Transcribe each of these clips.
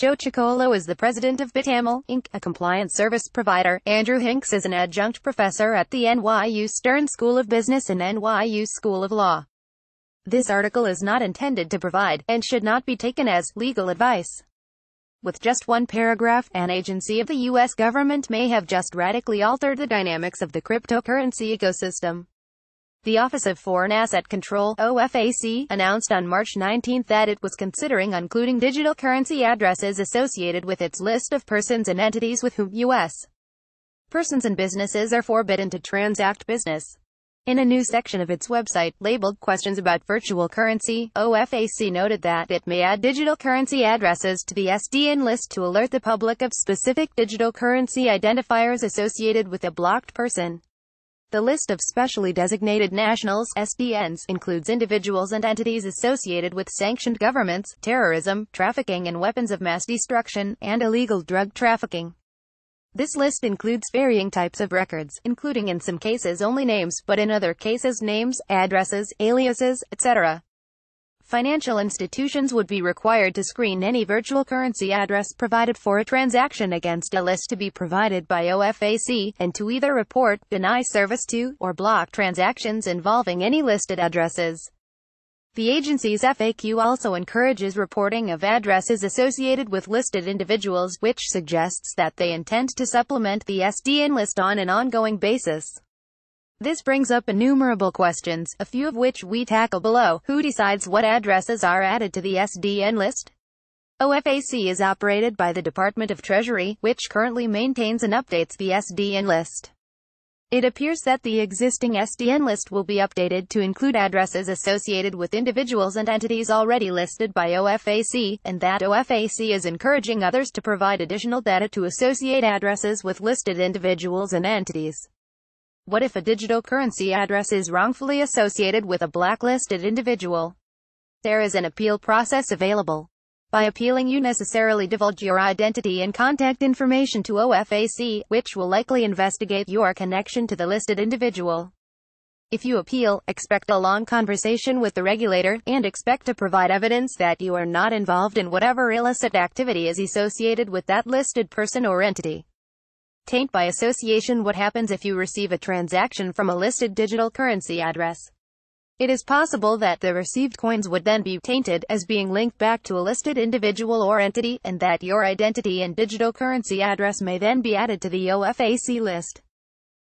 Joe Ciccolo is the president of BitAML, Inc., a compliance service provider. Andrew Hinks is an adjunct professor at the NYU Stern School of Business and NYU School of Law. This article is not intended to provide, and should not be taken as, legal advice. With just one paragraph, an agency of the U.S. government may have just radically altered the dynamics of the cryptocurrency ecosystem. The Office of Foreign Asset Control, OFAC, announced on March 19 that it was considering including digital currency addresses associated with its list of persons and entities with whom U.S. persons and businesses are forbidden to transact business. In a new section of its website, labeled Questions about Virtual Currency, OFAC noted that it may add digital currency addresses to the SDN list to alert the public of specific digital currency identifiers associated with a blocked person. The list of specially designated nationals, SDNs, includes individuals and entities associated with sanctioned governments, terrorism, trafficking in weapons of mass destruction, and illegal drug trafficking. This list includes varying types of records, including in some cases only names, but in other cases names, addresses, aliases, etc. Financial institutions would be required to screen any virtual currency address provided for a transaction against a list to be provided by OFAC, and to either report, deny service to, or block transactions involving any listed addresses. The agency's FAQ also encourages reporting of addresses associated with listed individuals, which suggests that they intend to supplement the SDN list on an ongoing basis. This brings up innumerable questions, a few of which we tackle below. Who decides what addresses are added to the SDN list? OFAC is operated by the Department of Treasury, which currently maintains and updates the SDN list. It appears that the existing SDN list will be updated to include addresses associated with individuals and entities already listed by OFAC, and that OFAC is encouraging others to provide additional data to associate addresses with listed individuals and entities. What if a digital currency address is wrongfully associated with a blacklisted individual? There is an appeal process available. By appealing, you necessarily divulge your identity and contact information to OFAC, which will likely investigate your connection to the listed individual. If you appeal, expect a long conversation with the regulator, and expect to provide evidence that you are not involved in whatever illicit activity is associated with that listed person or entity. Taint by association. What happens if you receive a transaction from a listed digital currency address? It is possible that the received coins would then be tainted as being linked back to a listed individual or entity, and that your identity and digital currency address may then be added to the OFAC list.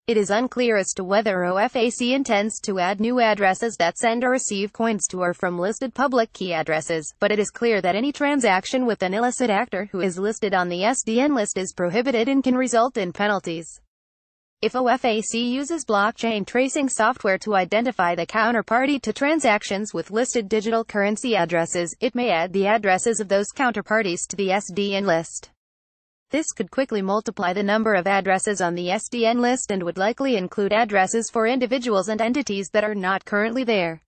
It is unclear as to whether OFAC intends to add new addresses that send or receive coins to or from listed public key addresses, but it is clear that any transaction with an illicit actor who is listed on the SDN list is prohibited and can result in penalties. If OFAC uses blockchain tracing software to identify the counterparty to transactions with listed digital currency addresses, it may add the addresses of those counterparties to the SDN list. This could quickly multiply the number of addresses on the SDN list and would likely include addresses for individuals and entities that are not currently there.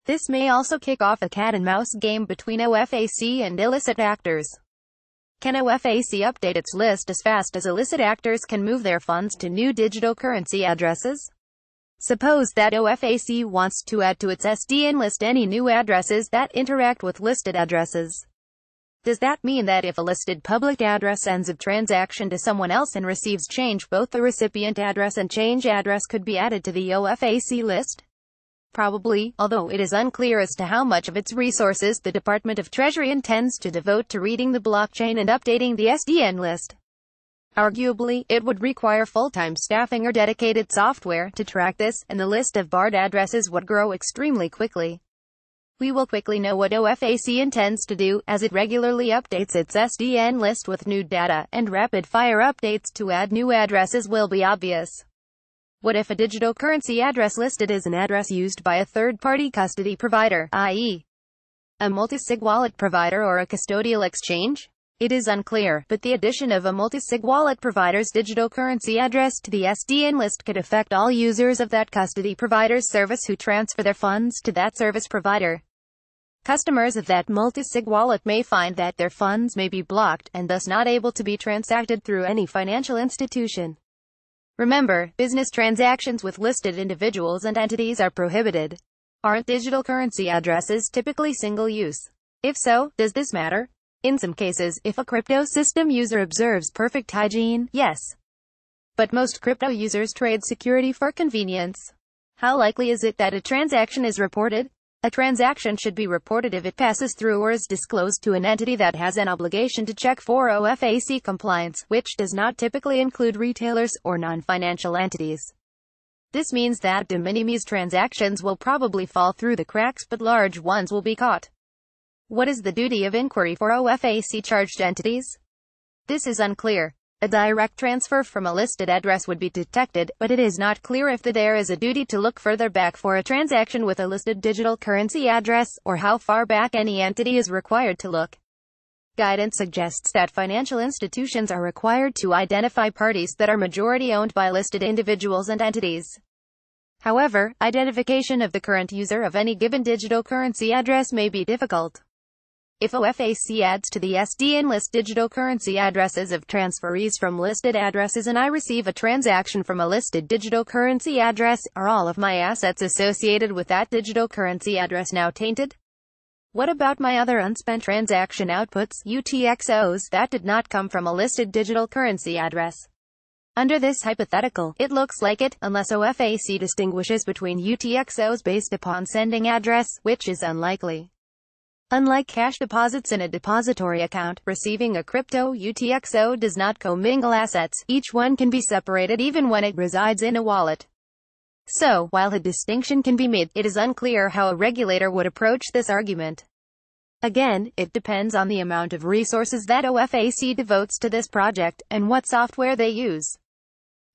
This may also kick off a cat-and-mouse game between OFAC and illicit actors. Can OFAC update its list as fast as illicit actors can move their funds to new digital currency addresses? Suppose that OFAC wants to add to its SDN list any new addresses that interact with listed addresses. Does that mean that if a listed public address sends a transaction to someone else and receives change, both the recipient address and change address could be added to the OFAC list? Probably, although it is unclear as to how much of its resources the Department of Treasury intends to devote to reading the blockchain and updating the SDN list. Arguably, it would require full-time staffing or dedicated software to track this, and the list of barred addresses would grow extremely quickly. We will quickly know what OFAC intends to do, as it regularly updates its SDN list with new data, and rapid-fire updates to add new addresses will be obvious. What if a digital currency address listed is an address used by a third-party custody provider, i.e., a multi-sig wallet provider or a custodial exchange? It is unclear, but the addition of a multi-sig wallet provider's digital currency address to the SDN list could affect all users of that custody provider's service who transfer their funds to that service provider. Customers of that multi-sig wallet may find that their funds may be blocked, and thus not able to be transacted through any financial institution. Remember, business transactions with listed individuals and entities are prohibited. Aren't digital currency addresses typically single-use? If so, does this matter? In some cases, if a crypto system user observes perfect hygiene, yes. But most crypto users trade security for convenience. How likely is it that a transaction is reported? A transaction should be reported if it passes through or is disclosed to an entity that has an obligation to check for OFAC compliance, which does not typically include retailers or non-financial entities. This means that de minimis transactions will probably fall through the cracks, but large ones will be caught. What is the duty of inquiry for OFAC charged entities? This is unclear. A direct transfer from a listed address would be detected, but it is not clear if there is a duty to look further back for a transaction with a listed digital currency address, or how far back any entity is required to look. Guidance suggests that financial institutions are required to identify parties that are majority owned by listed individuals and entities. However, identification of the current user of any given digital currency address may be difficult. If OFAC adds to the SDN list digital currency addresses of transferees from listed addresses and I receive a transaction from a listed digital currency address, are all of my assets associated with that digital currency address now tainted? What about my other unspent transaction outputs, UTXOs, that did not come from a listed digital currency address? Under this hypothetical, it looks like it, unless OFAC distinguishes between UTXOs based upon sending address, which is unlikely. Unlike cash deposits in a depository account, receiving a crypto UTXO does not commingle assets. Each one can be separated even when it resides in a wallet. So, while a distinction can be made, it is unclear how a regulator would approach this argument. Again, it depends on the amount of resources that OFAC devotes to this project, and what software they use.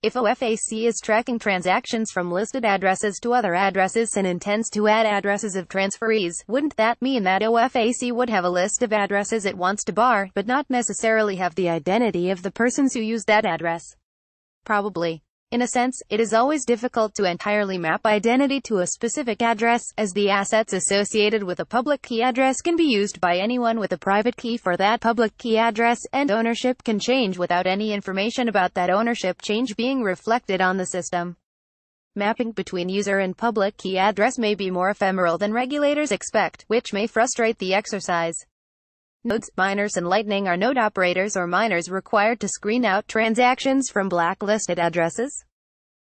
If OFAC is tracking transactions from listed addresses to other addresses and intends to add addresses of transferees, wouldn't that mean that OFAC would have a list of addresses it wants to bar, but not necessarily have the identity of the persons who use that address? Probably. In a sense, it is always difficult to entirely map identity to a specific address, as the assets associated with a public key address can be used by anyone with a private key for that public key address, and ownership can change without any information about that ownership change being reflected on the system. Mapping between user and public key address may be more ephemeral than regulators expect, which may frustrate the exercise. Nodes, miners and Lightning are node operators or miners required to screen out transactions from blacklisted addresses?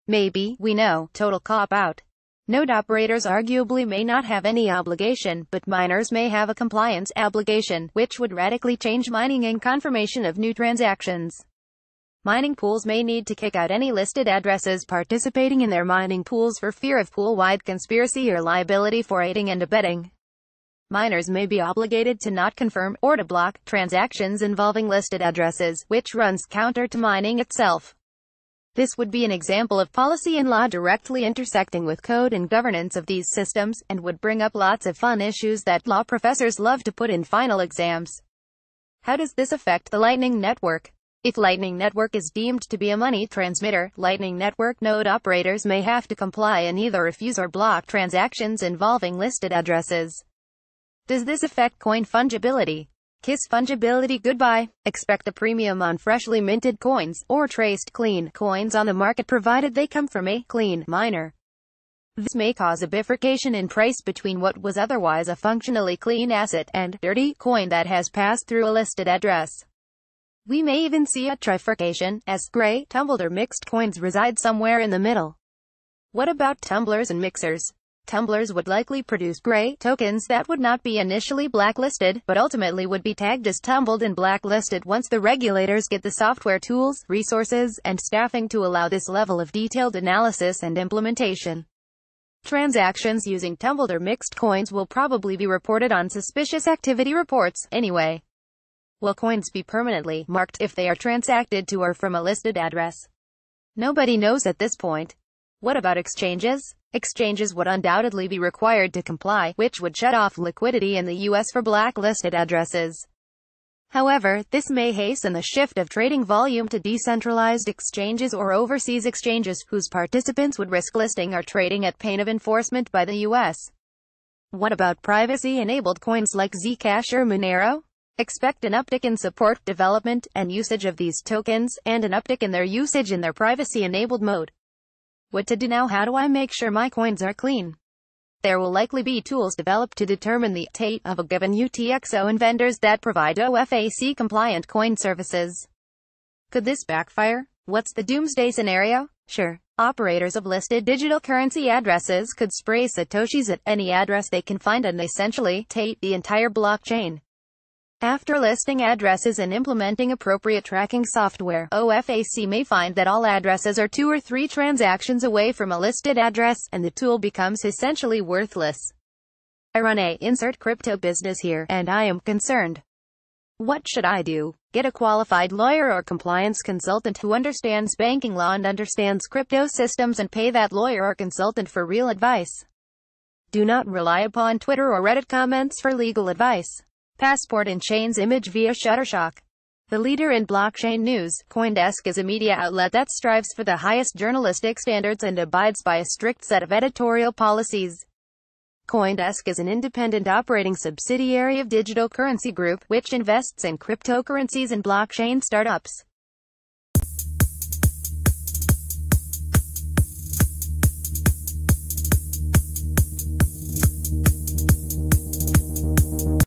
Maybe, we know, total cop-out. Node operators arguably may not have any obligation, but miners may have a compliance obligation, which would radically change mining and confirmation of new transactions. Mining pools may need to kick out any listed addresses participating in their mining pools for fear of pool-wide conspiracy or liability for aiding and abetting. Miners may be obligated to not confirm, or to block, transactions involving listed addresses, which runs counter to mining itself. This would be an example of policy and law directly intersecting with code and governance of these systems, and would bring up lots of fun issues that law professors love to put in final exams. How does this affect the Lightning Network? If Lightning Network is deemed to be a money transmitter, Lightning Network node operators may have to comply and either refuse or block transactions involving listed addresses. Does this affect coin fungibility? Kiss fungibility goodbye. Expect a premium on freshly minted coins, or traced clean coins on the market provided they come from a clean miner. This may cause a bifurcation in price between what was otherwise a functionally clean asset and dirty coin that has passed through a listed address. We may even see a trifurcation, as gray, tumbled or mixed coins reside somewhere in the middle. What about tumblers and mixers? Tumblers would likely produce gray tokens that would not be initially blacklisted, but ultimately would be tagged as tumbled and blacklisted once the regulators get the software tools, resources, and staffing to allow this level of detailed analysis and implementation. Transactions using tumbled or mixed coins will probably be reported on suspicious activity reports, anyway. Will coins be permanently marked if they are transacted to or from a listed address? Nobody knows at this point. What about exchanges? Exchanges would undoubtedly be required to comply, which would shut off liquidity in the US for blacklisted addresses. However, this may hasten the shift of trading volume to decentralized exchanges or overseas exchanges, whose participants would risk listing or trading at pain of enforcement by the US. What about privacy-enabled coins like Zcash or Monero? Expect an uptick in support, development, and usage of these tokens, and an uptick in their usage in their privacy-enabled mode. What to do now? How do I make sure my coins are clean? There will likely be tools developed to determine the state of a given UTXO and vendors that provide OFAC-compliant coin services. Could this backfire? What's the doomsday scenario? Sure. Operators of listed digital currency addresses could spray satoshis at any address they can find and essentially take the entire blockchain. After listing addresses and implementing appropriate tracking software, OFAC may find that all addresses are 2 or 3 transactions away from a listed address, and the tool becomes essentially worthless. I run a crypto business here, and I am concerned. What should I do? Get a qualified lawyer or compliance consultant who understands banking law and understands crypto systems, and pay that lawyer or consultant for real advice. Do not rely upon Twitter or Reddit comments for legal advice. Passport in Chain's image via Shutterstock. The leader in blockchain news, CoinDesk is a media outlet that strives for the highest journalistic standards and abides by a strict set of editorial policies. CoinDesk is an independent operating subsidiary of Digital Currency Group, which invests in cryptocurrencies and blockchain startups.